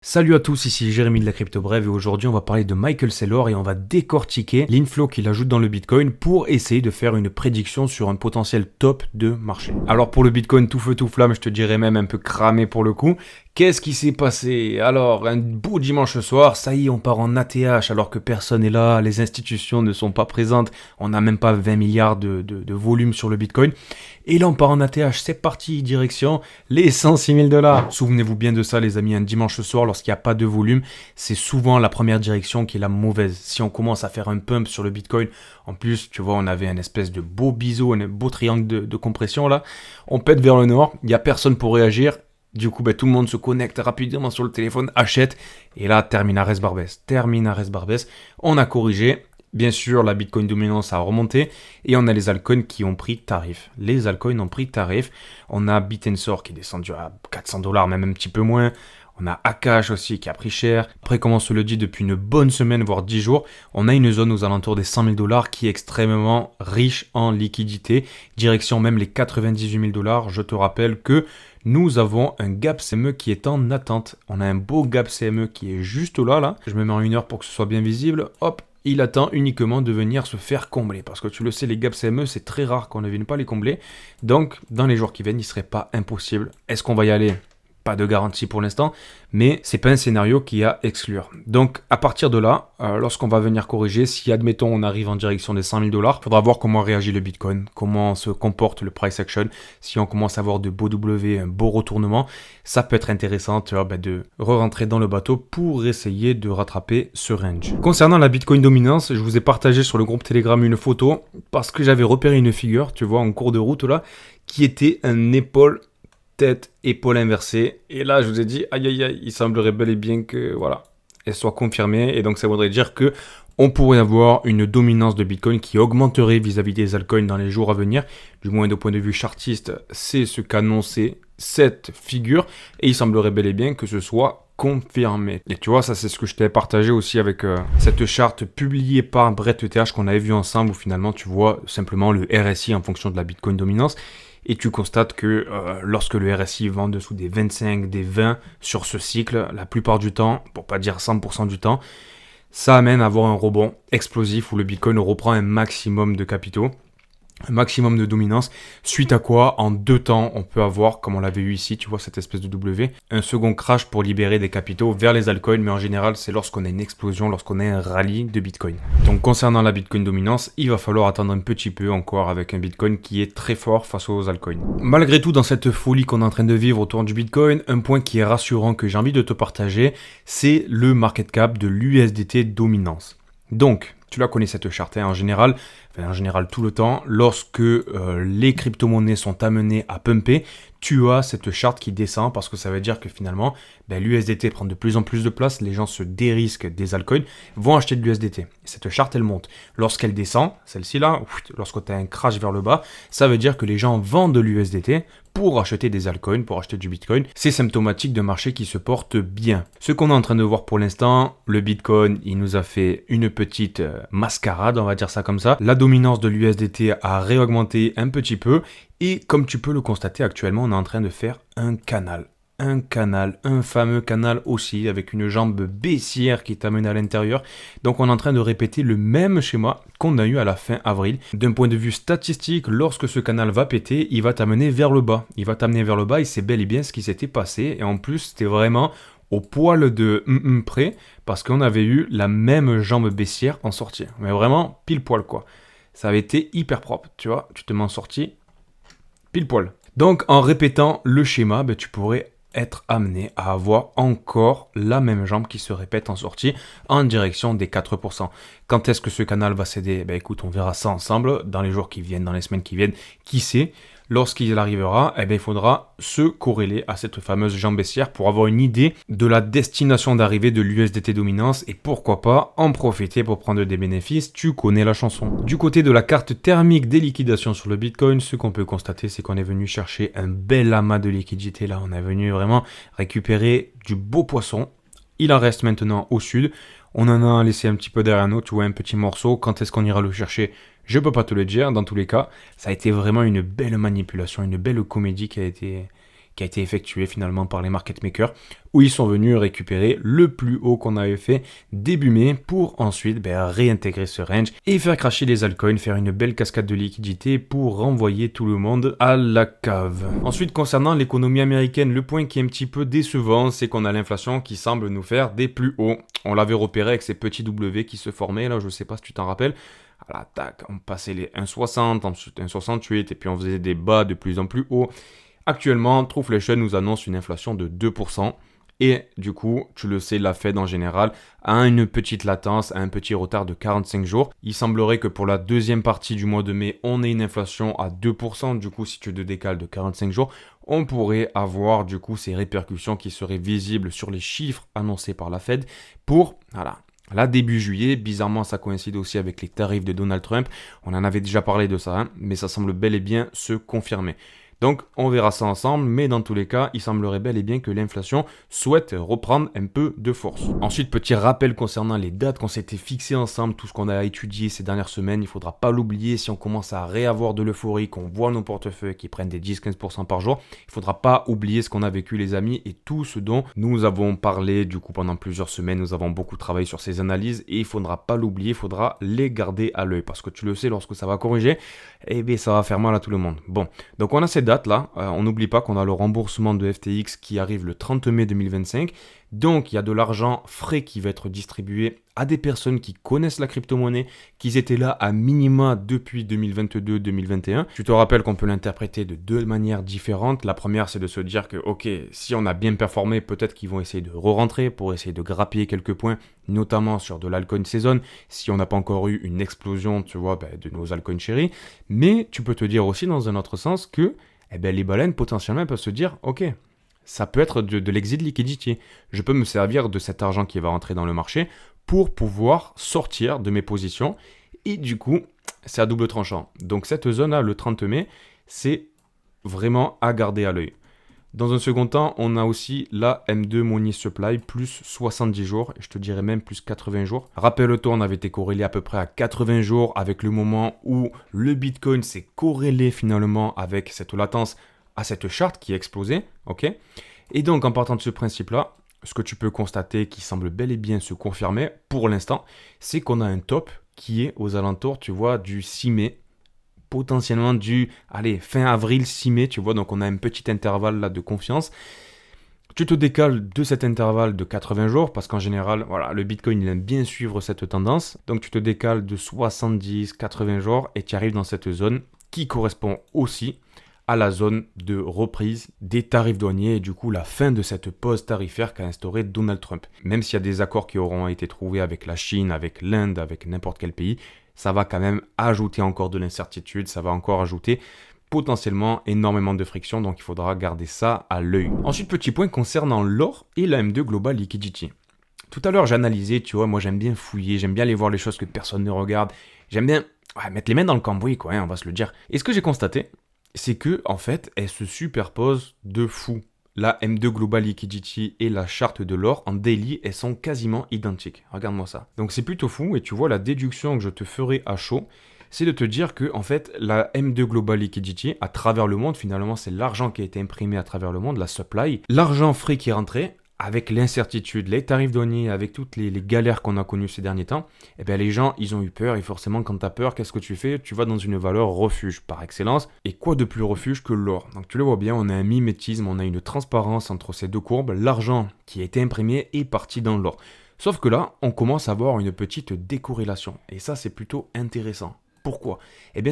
Salut à tous, ici Jérémy de la Crypto Brève et aujourd'hui on va parler de Michael Saylor et on va décortiquer l'inflow qu'il ajoute dans le Bitcoin pour essayer de faire une prédiction sur un potentiel top de marché. Alors pour le Bitcoin tout feu tout flamme, je te dirais même un peu cramé pour le coup. Qu'est-ce qui s'est passé? Alors, un beau dimanche soir, ça y est, on part en ATH alors que personne n'est là, les institutions ne sont pas présentes, on n'a même pas 20 milliards de volume sur le Bitcoin. Et là, on part en ATH, c'est parti, direction les 106 000 $. Souvenez-vous bien de ça, les amis, un dimanche soir, lorsqu'il n'y a pas de volume, c'est souvent la première direction qui est la mauvaise. Si on commence à faire un pump sur le Bitcoin, en plus, tu vois, on avait un espèce de beau biseau, un beau triangle de compression là, on pète vers le nord, il n'y a personne pour réagir. Du coup, tout le monde se connecte rapidement sur le téléphone, achète, et là, termina res barbes. On a corrigé, bien sûr, la Bitcoin dominance a remonté, et on a les altcoins qui ont pris tarif. Les altcoins ont pris tarif, on a Bitensor qui est descendu à 400 $, même un petit peu moins, on a Akash aussi qui a pris cher. Après, comme on se le dit depuis une bonne semaine, voire 10 jours, on a une zone aux alentours des 100 000 $ qui est extrêmement riche en liquidité, direction même les 98 000 $. Je te rappelle que nous avons un gap CME qui est en attente. On a un beau gap CME qui est juste là. Je me mets en 1 heure pour que ce soit bien visible. Hop, il attend uniquement de venir se faire combler. Parce que tu le sais, les gaps CME, c'est très rare qu'on ne vienne pas les combler. Donc, dans les jours qui viennent, il ne serait pas impossible. Est-ce qu'on va y aller ? Pas de garantie pour l'instant, mais c'est pas un scénario qui a exclure. Donc à partir de là, lorsqu'on va venir corriger, si admettons on arrive en direction des 100 000 $, il faudra voir comment réagit le Bitcoin, comment se comporte le price action. Si on commence à avoir de beaux W, un beau retournement, ça peut être intéressant de re-rentrer dans le bateau pour essayer de rattraper ce range. Concernant la Bitcoin dominance, je vous ai partagé sur le groupe Telegram une photo parce que j'avais repéré une figure, tu vois, en cours de route là, qui était un épaule tête, épaule inversée. Et là, je vous ai dit, aïe aïe aïe, il semblerait bel et bien que, voilà, elle soit confirmée. Et donc, ça voudrait dire que on pourrait avoir une dominance de Bitcoin qui augmenterait vis-à-vis des altcoins dans les jours à venir. Du moins, de point de vue chartiste, c'est ce qu'annonçait cette figure. Et il semblerait bel et bien que ce soit confirmé. Et tu vois, ça c'est ce que je t'avais partagé aussi avec cette charte publiée par Brett ETH qu'on avait vu ensemble où finalement tu vois simplement le RSI en fonction de la Bitcoin dominance. Et tu constates que lorsque le RSI va en dessous des 25, des 20 sur ce cycle, la plupart du temps, pour pas dire 100% du temps, ça amène à avoir un rebond explosif où le Bitcoin reprend un maximum de capitaux, un maximum de dominance, suite à quoi, en 2 temps, on peut avoir, comme on l'avait eu ici, tu vois cette espèce de W, un second crash pour libérer des capitaux vers les altcoins, mais en général, c'est lorsqu'on a une explosion, lorsqu'on a un rallye de Bitcoin. Donc, concernant la Bitcoin dominance, il va falloir attendre un petit peu encore avec un Bitcoin qui est très fort face aux altcoins. Malgré tout, dans cette folie qu'on est en train de vivre autour du Bitcoin, un point qui est rassurant que j'ai envie de te partager, c'est le market cap de l'USDT dominance. Donc, tu la connais cette charte, en général tout le temps, lorsque les crypto-monnaies sont amenées à pumper, tu as cette charte qui descend parce que ça veut dire que finalement, l'USDT prend de plus en plus de place, les gens se dérisquent des altcoins, vont acheter de l'USDT. Cette charte, elle monte. Lorsqu'elle descend, celle-ci là, lorsque tu as un crash vers le bas, ça veut dire que les gens vendent de l'USDT pour acheter des altcoins, pour acheter du Bitcoin. C'est symptomatique d'un marché qui se porte bien. Ce qu'on est en train de voir pour l'instant, le Bitcoin, il nous a fait une petite mascarade, on va dire ça comme ça. La dominance de l'USDT a réaugmenté un petit peu et comme tu peux le constater actuellement, on est en train de faire un canal, un fameux canal aussi avec une jambe baissière qui t'amène à l'intérieur. Donc on est en train de répéter le même schéma qu'on a eu à la fin avril. D'un point de vue statistique, lorsque ce canal va péter, il va t'amener vers le bas. Il va t'amener vers le bas et c'est bel et bien ce qui s'était passé. Et en plus, c'était vraiment au poil de près parce qu'on avait eu la même jambe baissière en sortie. Mais vraiment pile poil quoi. Ça avait été hyper propre, tu vois. Tu te mets en sortie pile poil. Donc en répétant le schéma, tu pourrais être amené à avoir encore la même jambe qui se répète en sortie en direction des 4%. Quand est-ce que ce canal va céder ? Écoute, on verra ça ensemble dans les jours qui viennent, dans les semaines qui viennent. Qui sait ? Lorsqu'il arrivera, il faudra se corréler à cette fameuse jambe baissière pour avoir une idée de la destination d'arrivée de l'USDT dominance et pourquoi pas en profiter pour prendre des bénéfices, tu connais la chanson. Du côté de la carte thermique des liquidations sur le Bitcoin, ce qu'on peut constater, c'est qu'on est venu chercher un bel amas de liquidité là. On est venu vraiment récupérer du beau poisson. Il en reste maintenant au sud. On en a laissé un petit peu derrière nous, tu vois, un petit morceau. Quand est-ce qu'on ira le chercher ? Je peux pas te le dire. Dans tous les cas, ça a été vraiment une belle manipulation, une belle comédie qui a qui a été effectué finalement par les market makers, où ils sont venus récupérer le plus haut qu'on avait fait début mai pour ensuite réintégrer ce range et faire crasher les altcoins, faire une belle cascade de liquidité pour renvoyer tout le monde à la cave. Ensuite, concernant l'économie américaine, le point qui est un petit peu décevant, c'est qu'on a l'inflation qui semble nous faire des plus hauts. On l'avait repéré avec ces petits W qui se formaient, là, je sais pas si tu t'en rappelles. Voilà, tac, on passait les 1,60, ensuite 1,68, et puis on faisait des bas de plus en plus hauts. Actuellement, Trueflation nous annonce une inflation de 2%. Et du coup, tu le sais, la Fed en général a une petite latence, a un petit retard de 45 jours. Il semblerait que pour la deuxième partie du mois de mai, on ait une inflation à 2%. Du coup, si tu te décales de 45 jours, on pourrait avoir du coup ces répercussions qui seraient visibles sur les chiffres annoncés par la Fed pour, voilà, là, début juillet. Bizarrement, ça coïncide aussi avec les tarifs de Donald Trump. On en avait déjà parlé de ça, hein, mais ça semble bel et bien se confirmer. Donc, on verra ça ensemble, mais dans tous les cas, il semblerait bel et bien que l'inflation souhaite reprendre un peu de force. Ensuite, petit rappel concernant les dates qu'on s'était fixées ensemble, tout ce qu'on a étudié ces dernières semaines, il ne faudra pas l'oublier si on commence à réavoir de l'euphorie, qu'on voit nos portefeuilles qui prennent des 10-15% par jour, il ne faudra pas oublier ce qu'on a vécu les amis et tout ce dont nous avons parlé du coup pendant plusieurs semaines, nous avons beaucoup travaillé sur ces analyses et il ne faudra pas l'oublier, il faudra les garder à l'œil parce que tu le sais, lorsque ça va corriger, eh bien ça va faire mal à tout le monde. Bon, donc on a ces dates là, on n'oublie pas qu'on a le remboursement de FTX qui arrive le 30 mai 2025, donc il y a de l'argent frais qui va être distribué à des personnes qui connaissent la crypto-monnaie, qui étaient là à minima depuis 2022-2021. Tu te rappelles qu'on peut l'interpréter de deux manières différentes. La première, c'est de se dire que, ok, si on a bien performé, peut-être qu'ils vont essayer de re-rentrer pour essayer de grappiller quelques points, notamment sur de l'altcoin season, si on n'a pas encore eu une explosion, tu vois, de nos altcoins chéris. Mais tu peux te dire aussi dans un autre sens que les baleines potentiellement peuvent se dire, ok, ça peut être de l'exit liquidity. Je peux me servir de cet argent qui va rentrer dans le marché pour pouvoir sortir de mes positions. Et du coup, c'est à double tranchant. Donc cette zone-là, le 30 mai, c'est vraiment à garder à l'œil. Dans un second temps, on a aussi la M2 Money Supply plus 70 jours, et je te dirais même plus 80 jours. Rappelle-toi, on avait été corrélé à peu près à 80 jours avec le moment où le Bitcoin s'est corrélé finalement avec cette latence à cette charte qui a explosé, ok ? Et donc, en partant de ce principe-là, ce que tu peux constater qui semble bel et bien se confirmer pour l'instant, c'est qu'on a un top qui est aux alentours, tu vois, du 6 mai, potentiellement fin avril, 6 mai, tu vois, donc on a un petit intervalle là de confiance. Tu te décales de cet intervalle de 80 jours, parce qu'en général, voilà, le Bitcoin, il aime bien suivre cette tendance, donc tu te décales de 70, 80 jours, et tu arrives dans cette zone qui correspond aussi à la zone de reprise des tarifs douaniers et du coup la fin de cette pause tarifaire qu'a instauré Donald Trump. Même s'il y a des accords qui auront été trouvés avec la Chine, avec l'Inde, avec n'importe quel pays, ça va quand même ajouter encore de l'incertitude, ça va encore ajouter potentiellement énormément de friction, donc il faudra garder ça à l'œil. Ensuite, petit point concernant l'or et la M2 Global Liquidity. Tout à l'heure, j'ai analysé, tu vois, moi j'aime bien fouiller, j'aime bien aller voir les choses que personne ne regarde, j'aime bien mettre les mains dans le cambouis, quoi, on va se le dire. Et ce que j'ai constaté, c'est que en fait, elles se superposent de fou. La M2 Global Liquidity et la charte de l'or en daily, elles sont quasiment identiques. Regarde-moi ça. Donc c'est plutôt fou et tu vois la déduction que je te ferai à chaud, c'est de te dire que en fait, la M2 Global Liquidity à travers le monde, finalement, c'est l'argent qui a été imprimé à travers le monde, la supply, l'argent frais qui est rentré. Avec l'incertitude, les tarifs douaniers, avec toutes les galères qu'on a connues ces derniers temps, les gens, ils ont eu peur. Et forcément, quand tu as peur, qu'est-ce que tu fais ? Tu vas dans une valeur refuge par excellence. Et quoi de plus refuge que l'or ? Donc tu le vois bien, on a un mimétisme, on a une transparence entre ces deux courbes. L'argent qui a été imprimé est parti dans l'or. Sauf que là, on commence à avoir une petite décorrélation. Et ça, c'est plutôt intéressant. Pourquoi ?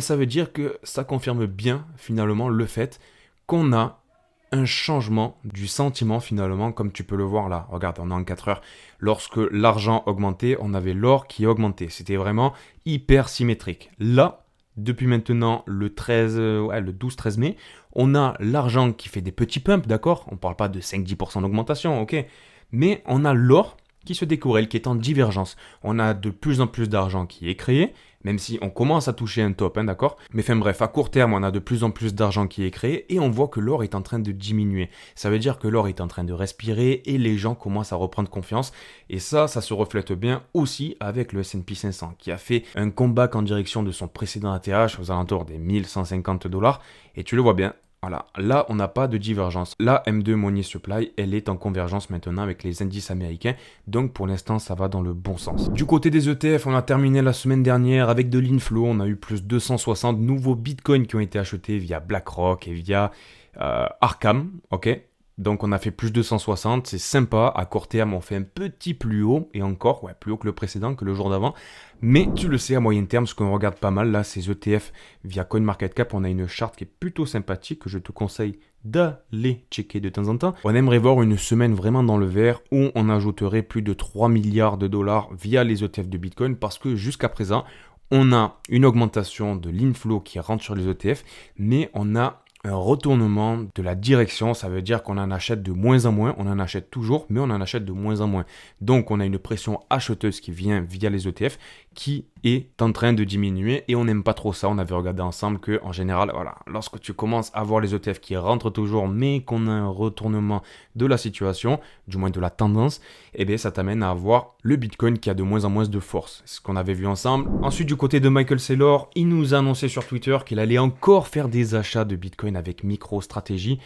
Ça veut dire que ça confirme bien, finalement, le fait qu'on a un changement du sentiment finalement, comme tu peux le voir là. Regarde, on est en 4 heures. Lorsque l'argent augmentait, on avait l'or qui augmentait. C'était vraiment hyper symétrique. Là, depuis maintenant le 12-13 mai, on a l'argent qui fait des petits pumps, d'accord ? On ne parle pas de 5-10% d'augmentation, ok ? Mais on a l'or qui se décorrèle, qui est en divergence. On a de plus en plus d'argent qui est créé, même si on commence à toucher un top, d'accord ? Mais bref, à court terme, on a de plus en plus d'argent qui est créé et on voit que l'or est en train de diminuer. Ça veut dire que l'or est en train de respirer et les gens commencent à reprendre confiance. Et ça se reflète bien aussi avec le S&P 500 qui a fait un comeback en direction de son précédent ATH aux alentours des $1150. Et tu le vois bien, voilà, là on n'a pas de divergence. La M2 Money Supply, elle est en convergence maintenant avec les indices américains, donc pour l'instant ça va dans le bon sens. Du côté des ETF, on a terminé la semaine dernière avec de l'inflow, on a eu plus 260 nouveaux bitcoins qui ont été achetés via BlackRock et via Arkham, ok. Donc on a fait plus 260, c'est sympa, à court terme on fait un petit plus haut, et encore, ouais, plus haut que le précédent, que le jour d'avant, mais tu le sais, à moyen terme, ce qu'on regarde pas mal là, ces ETF via CoinMarketCap, on a une charte qui est plutôt sympathique, que je te conseille d'aller checker de temps en temps. On aimerait voir une semaine vraiment dans le vert, où on ajouterait plus de 3 milliards de dollars via les ETF de Bitcoin, parce que jusqu'à présent, on a une augmentation de l'inflow qui rentre sur les ETF, mais on a un retournement de la direction, ça veut dire qu'on en achète de moins en moins, on en achète toujours, mais on en achète de moins en moins. Donc on a une pression acheteuse qui vient via les ETF qui est en train de diminuer et on n'aime pas trop ça. On avait regardé ensemble que en général, voilà, lorsque tu commences à voir les ETF qui rentrent toujours, mais qu'on a un retournement de la situation, du moins de la tendance, eh bien ça t'amène à avoir le Bitcoin qui a de moins en moins de force. C'est ce qu'on avait vu ensemble. Ensuite, du côté de Michael Saylor, il nous a annoncé sur Twitter qu'il allait encore faire des achats de Bitcoin avec MicroStrategy.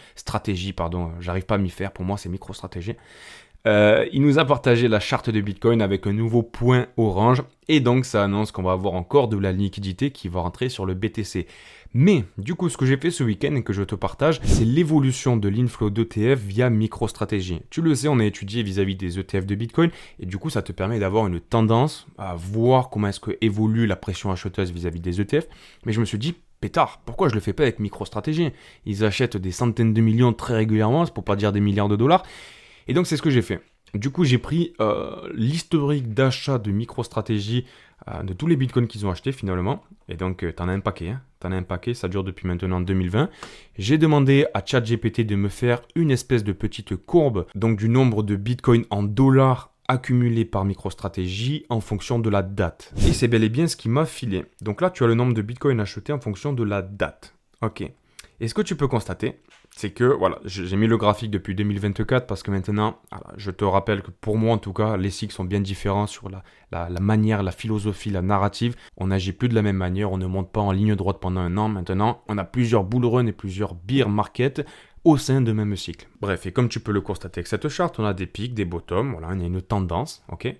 J'arrive pas à m'y faire, pour moi c'est MicroStrategy. Il nous a partagé la charte de Bitcoin avec un nouveau point orange et donc ça annonce qu'on va avoir encore de la liquidité qui va rentrer sur le BTC. Mais du coup, ce que j'ai fait ce week-end et que je te partage, c'est l'évolution de l'inflow d'ETF via MicroStrategy. Tu le sais, on a étudié vis-à-vis des ETF de Bitcoin et du coup, ça te permet d'avoir une tendance à voir comment est-ce que évolue la pression acheteuse vis-à-vis des ETF. Mais je me suis dit, pétard, pourquoi je le fais pas avec MicroStrategy? Ils achètent des centaines de millions très régulièrement, c'est pour pas dire des milliards de dollars. Et donc c'est ce que j'ai fait. Du coup j'ai pris l'historique d'achat de MicroStrategy de tous les bitcoins qu'ils ont achetés finalement. Et donc t'en as un paquet, ça dure depuis maintenant 2020. J'ai demandé à ChatGPT de me faire une espèce de petite courbe, donc du nombre de bitcoins en dollars accumulés par MicroStrategy en fonction de la date. Et c'est bel et bien ce qui m'a filé. Donc là tu as le nombre de bitcoins achetés en fonction de la date. Ok. Et ce que tu peux constater, c'est que, voilà, j'ai mis le graphique depuis 2024 parce que maintenant, voilà, je te rappelle que pour moi en tout cas, les cycles sont bien différents sur la manière, la philosophie, la narrative. On n'agit plus de la même manière, on ne monte pas en ligne droite pendant un an. Maintenant, on a plusieurs bull run et plusieurs bear market au sein de même cycle. Bref, et comme tu peux le constater avec cette charte, on a des pics, des bottoms, voilà, il y a une tendance, ok.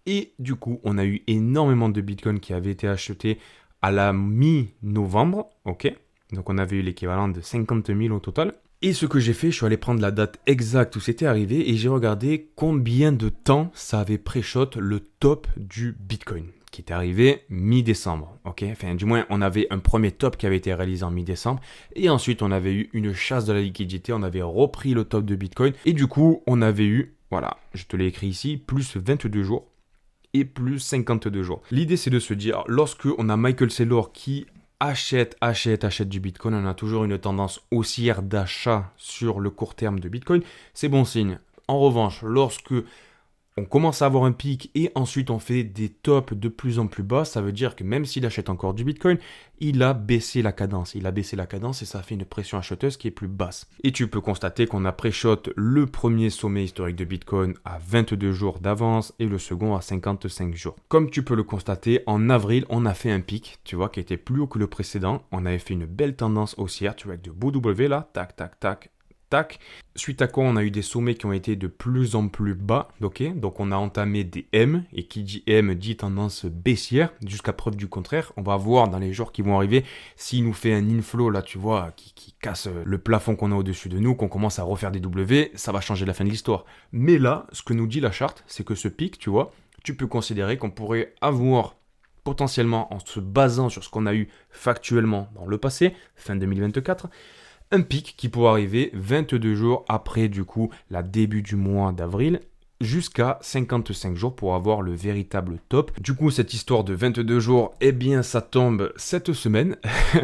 Et du coup, on a eu énormément de Bitcoin qui avaient été achetés à la mi-novembre, ok. Donc on avait eu l'équivalent de 50 000 au total. Et ce que j'ai fait, je suis allé prendre la date exacte où c'était arrivé et j'ai regardé combien de temps ça avait pré-shot le top du Bitcoin, qui était arrivé mi-décembre. Ok, enfin du moins on avait un premier top qui avait été réalisé en mi-décembre et ensuite on avait eu une chasse de la liquidité, on avait repris le top de Bitcoin et du coup on avait eu, voilà, je te l'ai écrit ici, plus 22 jours et plus 52 jours. L'idée c'est de se dire, lorsque on a Michael Saylor qui achète du Bitcoin, on a toujours une tendance haussière d'achat sur le court terme de Bitcoin, c'est bon signe. En revanche, lorsque on commence à avoir un pic et ensuite on fait des tops de plus en plus bas, ça veut dire que même s'il achète encore du Bitcoin, il a baissé la cadence. Et ça fait une pression acheteuse qui est plus basse. Et tu peux constater qu'on a pré-shot le premier sommet historique de Bitcoin à 22 jours d'avance et le second à 55 jours. Comme tu peux le constater, en avril, on a fait un pic, tu vois, qui était plus haut que le précédent. On avait fait une belle tendance haussière, tu vois, avec de beaux W là, tac, tac, tac. Tac. Suite à quoi on a eu des sommets qui ont été de plus en plus bas, ok. Donc on a entamé des M, et qui dit M dit tendance baissière, jusqu'à preuve du contraire. On va voir dans les jours qui vont arriver, s'il nous fait un inflow là, tu vois, qui casse le plafond qu'on a au-dessus de nous, qu'on commence à refaire des W, ça va changer la fin de l'histoire. Mais là, ce que nous dit la charte, c'est que ce pic, tu vois, tu peux considérer qu'on pourrait avoir potentiellement, en se basant sur ce qu'on a eu factuellement dans le passé, fin 2024, un pic qui pourrait arriver 22 jours après du coup la début du mois d'avril jusqu'à 55 jours pour avoir le véritable top. Du coup cette histoire de 22 jours, eh bien ça tombe cette semaine,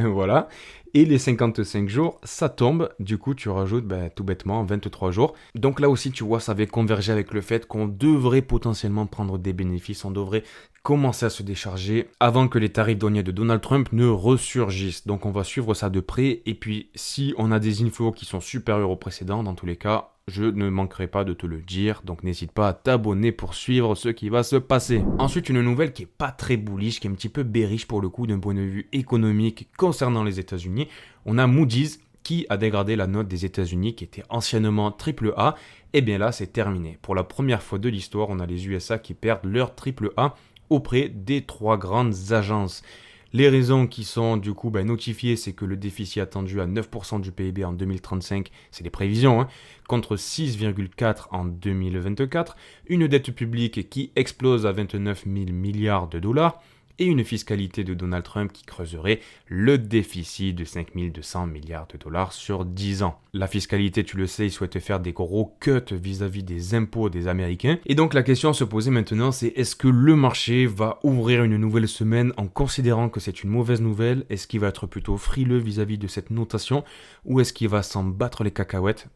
voilà. Et les 55 jours, ça tombe, du coup tu rajoutes tout bêtement 23 jours. Donc là aussi tu vois, ça avait convergé avec le fait qu'on devrait potentiellement prendre des bénéfices, on devrait commencer à se décharger avant que les tarifs douaniers de Donald Trump ne ressurgissent. Donc on va suivre ça de près et puis si on a des infos qui sont supérieurs aux précédents, dans tous les cas, je ne manquerai pas de te le dire, donc n'hésite pas à t'abonner pour suivre ce qui va se passer. Ensuite, une nouvelle qui est pas très bullish, qui est un petit peu bearish pour le coup d'un point de vue économique concernant les États-Unis. On a Moody's qui a dégradé la note des États-Unis qui était anciennement AAA. Et bien là, c'est terminé. Pour la première fois de l'histoire, on a les USA qui perdent leur AAA auprès des 3 grandes agences. Les raisons qui sont du coup notifiées, c'est que le déficit attendu à 9% du PIB en 2035, c'est des prévisions, contre 6,4 en 2024, une dette publique qui explose à 29 000 milliards de dollars, et une fiscalité de Donald Trump qui creuserait le déficit de 5 200 milliards de dollars sur 10 ans. La fiscalité, tu le sais, il souhaite faire des gros cuts vis-à-vis des impôts des Américains. Et donc la question à se poser maintenant, c'est est-ce que le marché va ouvrir une nouvelle semaine en considérant que c'est une mauvaise nouvelle? Est-ce qu'il va être plutôt frileux vis-à-vis de cette notation? Ou est-ce qu'il va s'en battre les cacahuètes?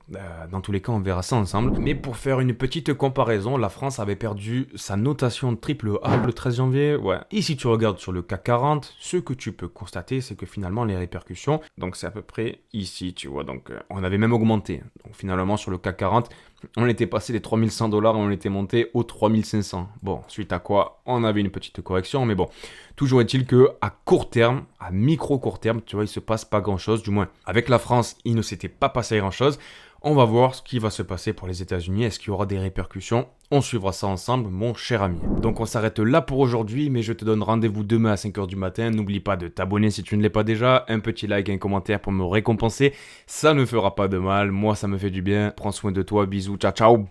Dans tous les cas, on verra ça ensemble. Mais pour faire une petite comparaison, la France avait perdu sa notation AAA le 13 janvier. Ouais. Et si tu regardes sur le CAC 40, ce que tu peux constater, c'est que finalement les répercussions, donc c'est à peu près ici, tu vois, donc on avait même augmenté. Donc finalement sur le CAC 40, on était passé des 3100 $, on était monté aux 3500. Bon, suite à quoi, on avait une petite correction, mais bon, toujours est-il que à court terme, à micro-court terme, tu vois, il se passe pas grand-chose, du moins. Avec la France, il ne s'était pas passé grand-chose. On va voir ce qui va se passer pour les États-Unis. Est-ce qu'il y aura des répercussions? On suivra ça ensemble, mon cher ami. Donc on s'arrête là pour aujourd'hui, mais je te donne rendez-vous demain à 5h du matin. N'oublie pas de t'abonner si tu ne l'es pas déjà. Un petit like, un commentaire pour me récompenser. Ça ne fera pas de mal. Moi, ça me fait du bien. Prends soin de toi. Bisous. Ciao, ciao.